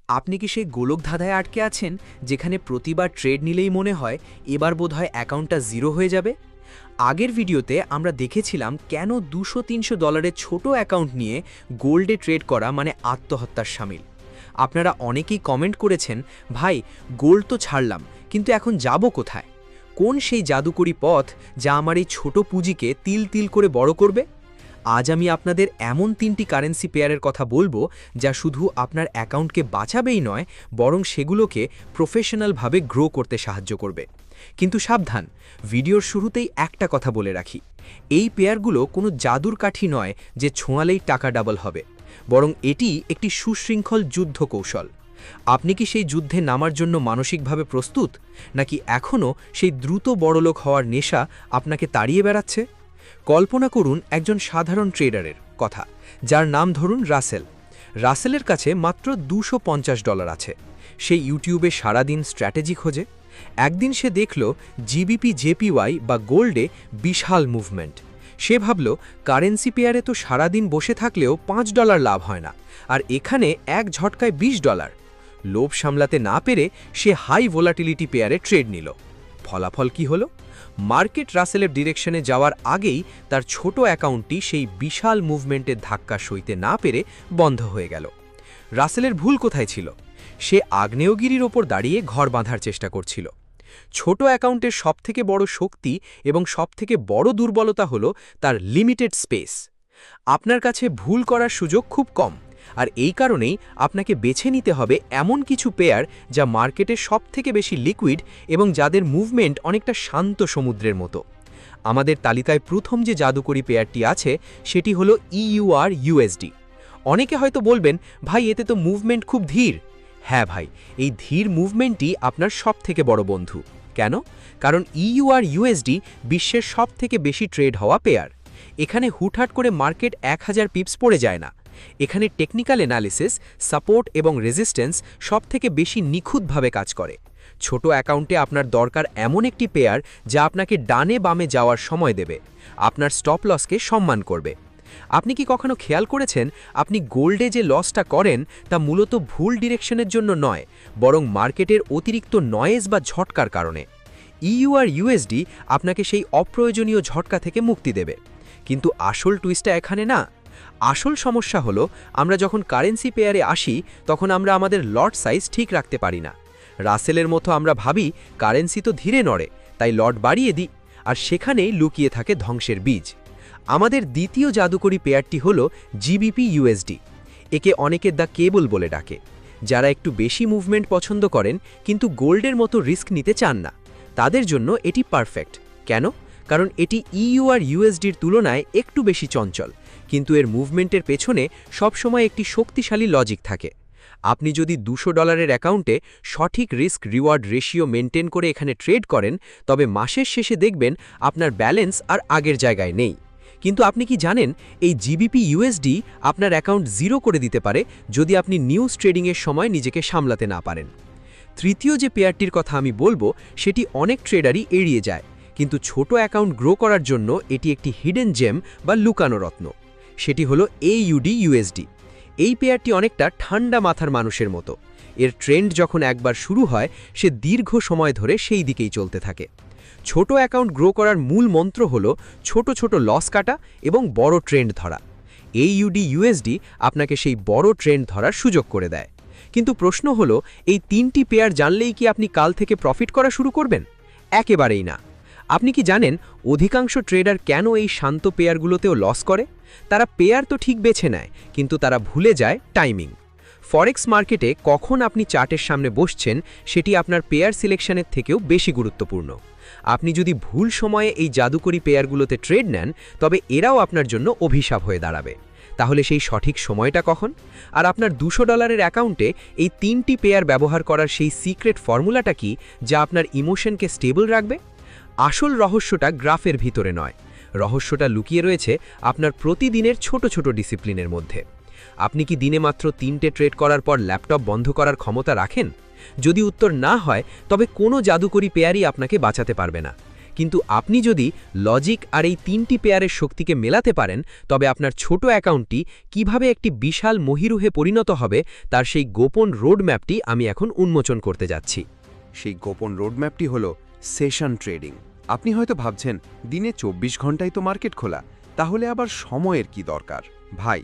আপনি কি সেই গোলকধাঁধায় আটকে আছেন যেখানে প্রতিবার ট্রেড নিলেই মনে হয় এবার বোধহয় অ্যাকাউন্টটা জিরো হয়ে যাবে? আগের ভিডিওতে আমরা দেখেছিলাম কেন $200-300 ছোট অ্যাকাউন্ট নিয়ে গোল্ডে ট্রেড করা মানে আত্মহত্যার শামিল। আপনারা অনেকেই কমেন্ট করেছেন, ভাই গোল্ড তো ছাড়লাম, কিন্তু এখন যাব কোথায়? কোন সেই জাদুকরী পথ যা আমার এই ছোট পুঁজিকে তিল তিল করে বড় করবে? আজ আমি আপনাদের এমন 3টি কারেন্সি পেয়ারের কথা বলবো যা শুধু আপনার অ্যাকাউন্টকে বাঁচাবেই নয়, বরং সেগুলোকে প্রফেশনালভাবে গ্রো করতে সাহায্য করবে। কিন্তু সাবধান, ভিডিওর শুরুতেই একটা কথা বলে রাখি, এই পেয়ারগুলো কোনো জাদুর কাঠি নয় যে ছোঁয়ালেই টাকা ডাবল হবে, বরং এটি একটি সুশৃঙ্খল যুদ্ধ কৌশল। আপনি কি সেই যুদ্ধে নামার জন্য মানসিকভাবে প্রস্তুত, নাকি এখনও সেই দ্রুত বড়লোক হওয়ার নেশা আপনাকে তাড়িয়ে বেড়াচ্ছে? কল্পনা করুন একজন সাধারণ ট্রেডারের কথা, যার নাম ধরুন রাসেল। রাসেলের কাছে মাত্র $250 আছে। সে ইউটিউবে সারাদিন স্ট্র্যাটেজি খোঁজে। একদিন সে দেখল জিবিপি জেপিওয়াই বা গোল্ডে বিশাল মুভমেন্ট। সে ভাবল, কারেন্সি পেয়ারে তো সারাদিন বসে থাকলেও $5 লাভ হয় না, আর এখানে এক ঝটকায় $20। লোভ সামলাতে না পেরে সে হাই ভোলাটিলিটি পেয়ারে ট্রেড নিল। ফলাফল কি হলো? মার্কেট রাসেলের ডিরেকশনে যাওয়ার আগেই তার ছোট অ্যাকাউন্টটি সেই বিশাল মুভমেন্টের ধাক্কা সইতে না পেরে বন্ধ হয়ে গেল। রাসেলের ভুল কোথায় ছিল? সে আগ্নেয়গিরির ওপর দাঁড়িয়ে ঘর বাঁধার চেষ্টা করছিল। ছোট অ্যাকাউন্টের সবথেকে বড় শক্তি এবং সবথেকে বড় দুর্বলতা হলো তার লিমিটেড স্পেস। আপনার কাছে ভুল করার সুযোগ খুব কম, আর এই কারণেই আপনাকে বেছে নিতে হবে এমন কিছু পেয়ার যা মার্কেটে সবথেকে বেশি লিকুইড এবং যাদের মুভমেন্ট অনেকটা শান্ত সমুদ্রের মতো। আমাদের তালিকায় প্রথম যে জাদুকরী পেয়ারটি আছে সেটি হলো EUR/USD। অনেকে হয়তো বলবেন, ভাই এতে তো মুভমেন্ট খুব ধীর। হ্যাঁ ভাই, এই ধীর মুভমেন্টই আপনার সবথেকে বড় বন্ধু। কেন? কারণ EUR/USD বিশ্বের সবথেকে বেশি ট্রেড হওয়া পেয়ার। এখানে হুটহাট করে মার্কেট 1000 পিপস পড়ে যায় না। এখানে টেকনিক্যাল অ্যানালিসিস, সাপোর্ট এবং রেজিস্ট্যান্স সবথেকে বেশি নিখুঁতভাবে কাজ করে। ছোট অ্যাকাউন্টে আপনার দরকার এমন একটি পেয়ার যা আপনাকে ডানে বামে যাওয়ার সময় দেবে, আপনার স্টপ লসকে সম্মান করবে। আপনি কি কখনো খেয়াল করেছেন আপনি গোল্ডে যে লসটা করেন তা মূলত ভুল ডিরেকশনের জন্য নয়, বরং মার্কেটের অতিরিক্ত নয়েজ বা ঝটকার কারণে? EUR/USD আপনাকে সেই অপ্রয়োজনীয় ঝটকা থেকে মুক্তি দেবে। কিন্তু আসল টুইস্টটা এখানে না। আসল সমস্যা হলো, আমরা যখন কারেন্সি পেয়ারে আসি তখন আমরা আমাদের লট সাইজ ঠিক রাখতে পারি না। রাসেলের মতো আমরা ভাবি কারেন্সি তো ধীরে নড়ে, তাই লট বাড়িয়ে দিই, আর সেখানেই লুকিয়ে থাকে ধ্বংসের বীজ। আমাদের দ্বিতীয় জাদুকরী পেয়ারটি হলো GBP/USD। একে অনেকে দ্য কেবল বলে ডাকে। যারা একটু বেশি মুভমেন্ট পছন্দ করেন কিন্তু গোল্ডের মতো রিস্ক নিতে চান না, তাদের জন্য এটি পারফেক্ট। কেন? কারণ এটি EUR/USDর তুলনায় একটু বেশি চঞ্চল, কিন্তু এর মুভমেন্টের পেছনে সবসময় একটি শক্তিশালী লজিক থাকে। আপনি যদি $200 অ্যাকাউন্টে সঠিক রিস্ক রিওয়ার্ড রেশিও মেনটেন করে এখানে ট্রেড করেন, তবে মাসের শেষে দেখবেন আপনার ব্যালেন্স আর আগের জায়গায় নেই। কিন্তু আপনি কি জানেন, এই GBP/USD আপনার অ্যাকাউন্ট জিরো করে দিতে পারে যদি আপনি নিউজ ট্রেডিংয়ের সময় নিজেকে সামলাতে না পারেন। তৃতীয় যে পেয়ারটির কথা আমি বলবো সেটি অনেক ট্রেডারই এড়িয়ে যায়, কিন্তু ছোট অ্যাকাউন্ট গ্রো করার জন্য এটি একটি হিডেন জেম বা লুকানো রত্ন। সেটি হলো AUD/USD। এই পেয়ারটি অনেকটা ঠান্ডা মাথার মানুষের মতো। এর ট্রেন্ড যখন একবার শুরু হয়, সে দীর্ঘ সময় ধরে সেই দিকেই চলতে থাকে। ছোট অ্যাকাউন্ট গ্রো করার মূল মন্ত্র হলো ছোট ছোট লস কাটা এবং বড় ট্রেন্ড ধরা। AUD/USD আপনাকে সেই বড় ট্রেন্ড ধরার সুযোগ করে দেয়। কিন্তু প্রশ্ন হলো, এই 3টি পেয়ার জানলেই কি আপনি কাল থেকে প্রফিট করা শুরু করবেন? একেবারেই না। আপনি কি জানেন অধিকাংশ ট্রেডার কেন এই শান্ত পেয়ারগুলোতেও লস করে? তারা পেয়ার তো ঠিক বেছে নেয়, কিন্তু তারা ভুলে যায় টাইমিং। ফরেক্স মার্কেটে কখন আপনি চার্টের সামনে বসছেন সেটি আপনার পেয়ার সিলেকশনের থেকেও বেশি গুরুত্বপূর্ণ। আপনি যদি ভুল সময়ে এই জাদুকরী পেয়ারগুলোতে ট্রেড নেন, তবে এরাও আপনার জন্য অভিশাপ হয়ে দাঁড়াবে। তাহলে সেই সঠিক সময়টা কখন? আর আপনার $200 অ্যাকাউন্টে এই 3টি পেয়ার ব্যবহার করার সেই সিক্রেট ফর্মুলাটা কি, যা আপনার ইমোশনকে স্টেবল রাখবে? আসল রহস্যটা গ্রাফের ভিতরে নয়, রহস্যটা লুকিয়ে রয়েছে আপনার প্রতিদিনের ছোট ছোট ডিসিপ্লিনের মধ্যে। আপনি কি দিনে মাত্র 3টে ট্রেড করার পর ল্যাপটপ বন্ধ করার ক্ষমতা রাখেন? যদি উত্তর না হয়, তবে কোনো জাদুকরী পেয়ারই আপনাকে বাঁচাতে পারবে না। কিন্তু আপনি যদি লজিক আর এই 3টি পেয়ারের শক্তিকে মেলাতে পারেন তবে আপনার ছোট অ্যাকাউন্টটি কিভাবে একটি বিশাল মহিরুহে পরিণত হবে তার সেই গোপন রোডম্যাপটি আমি এখন উন্মোচন করতে যাচ্ছি। সেই গোপন রোডম্যাপটি হলো সেশন ট্রেডিং। আপনি হয়তো ভাবছেন দিনে 24 ঘন্টায় তো মার্কেট খোলা, তাহলে আবার সময়ের কি দরকার? ভাই,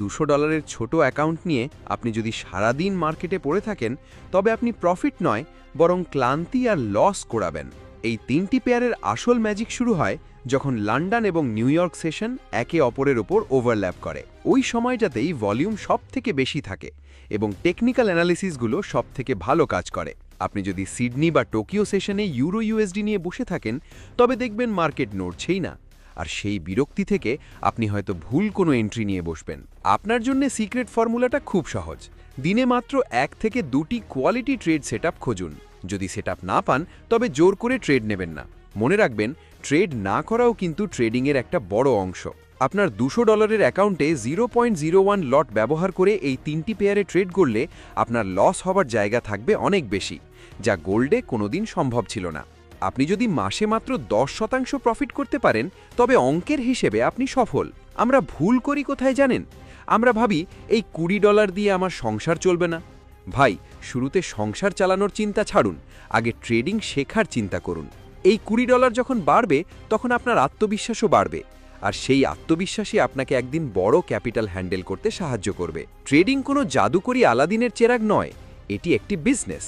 $200 ছোট অ্যাকাউন্ট নিয়ে আপনি যদি সারাদিন মার্কেটে পড়ে থাকেন তবে আপনি প্রফিট নয় বরং ক্লান্তি আর লস করাবেন। এই 3টি পেয়ারের আসল ম্যাজিক শুরু হয় যখন লন্ডন এবং নিউ ইয়র্ক সেশন একে অপরের ওপর ওভারল্যাপ করে। ওই সময়টাতেই ভলিউম সবথেকে বেশি থাকে এবং টেকনিক্যাল অ্যানালিসিসগুলো সবথেকে ভালো কাজ করে। আপনি যদি সিডনি বা টোকিও সেশনে ইউরো ইউএসডি নিয়ে বসে থাকেন তবে দেখবেন মার্কেট নড়ছেই না, আর সেই বিরক্তি থেকে আপনি হয়তো ভুল কোনো এন্ট্রি নিয়ে বসবেন। আপনার জন্য সিক্রেট ফর্মুলাটা খুব সহজ। দিনে মাত্র 1 থেকে 2টি কোয়ালিটি ট্রেড সেটআপ খুঁজুন। যদি সেটআপ না পান তবে জোর করে ট্রেড নেবেন না। মনে রাখবেন, ট্রেড না করাও কিন্তু ট্রেডিংয়ের একটা বড় অংশ। আপনার $200 অ্যাকাউন্টে 0.01 লট ব্যবহার করে এই 3টি পেয়ারে ট্রেড করলে আপনার লস হবার জায়গা থাকবে অনেক বেশি, যা গোল্ডে কোনোদিন সম্ভব ছিল না। আপনি যদি মাসে মাত্র 10% প্রফিট করতে পারেন তবে অঙ্কের হিসেবে আপনি সফল। আমরা ভুল করি কোথায় জানেন? আমরা ভাবি এই $20 দিয়ে আমার সংসার চলবে না। ভাই, শুরুতে সংসার চালানোর চিন্তা ছাড়ুন, আগে ট্রেডিং শেখার চিন্তা করুন। এই $20 যখন বাড়বে তখন আপনার আত্মবিশ্বাসও বাড়বে, আর সেই আত্মবিশ্বাসই আপনাকে একদিন বড় ক্যাপিটাল হ্যান্ডেল করতে সাহায্য করবে। ট্রেডিং কোনো জাদুকরি আলাদিনের চেরাগ নয়, এটি একটি বিজনেস।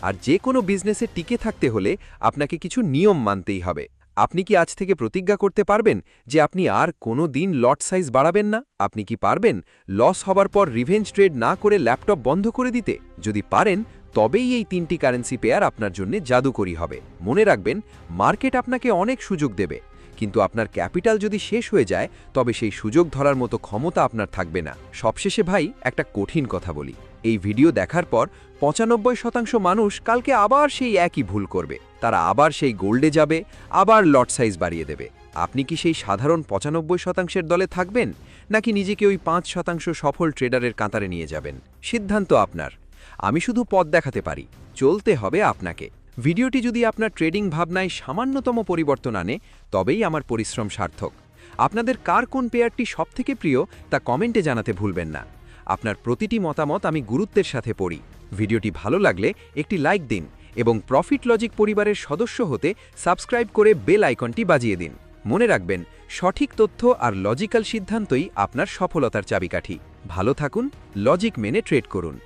আর যে কোনো বিজনেসে টিকে থাকতে হলে আপনাকে কিছু নিয়ম মানতেই হবে। আপনি কি আজ থেকে প্রতিজ্ঞা করতে পারবেন যে আপনি আর কোনো দিন লট সাইজ বাড়াবেন না? আপনি কি পারবেন লস হবার পর রিভেঞ্জ ট্রেড না করে ল্যাপটপ বন্ধ করে দিতে? যদি পারেন তবেই এই 3টি কারেন্সি পেয়ার আপনার জন্য জাদুকরি হবে। মনে রাখবেন, মার্কেট আপনাকে অনেক সুযোগ দেবে, কিন্তু আপনার ক্যাপিটাল যদি শেষ হয়ে যায় তবে সেই সুযোগ ধরার মতো ক্ষমতা আপনার থাকবে না। সবশেষে ভাই, একটা কঠিন কথা বলি। এই ভিডিও দেখার পর 95% মানুষ কালকে আবার সেই একই ভুল করবে। তারা আবার সেই গোল্ডে যাবে, আবার লট সাইজ বাড়িয়ে দেবে। আপনি কি সেই সাধারণ 95%-এর দলে থাকবেন, নাকি নিজেকে ওই 5% সফল ট্রেডারের কাতারে নিয়ে যাবেন? সিদ্ধান্ত আপনার। আমি শুধু পথ দেখাতে পারি, চলতে হবে আপনাকে। ভিডিওটি যদি আপনার ট্রেডিং ভাবনায় সামান্যতম পরিবর্তন আনে তবেই আমার পরিশ্রম সার্থক। আপনাদের কার কোন পেয়ারটি সবথেকে প্রিয় তা কমেন্টে জানাতে ভুলবেন না। আপনার প্রতিটি মতামত আমি গুরুত্বের সাথে পড়ি। ভিডিওটি ভালো লাগলে একটি লাইক দিন এবং প্রফিট লজিক পরিবারের সদস্য হতে সাবস্ক্রাইব করে বেল আইকনটি বাজিয়ে দিন। মনে রাখবেন, সঠিক তথ্য আর লজিক্যাল সিদ্ধান্তই আপনার সফলতার চাবিকাঠি। ভালো থাকুন, লজিক মেনে ট্রেড করুন।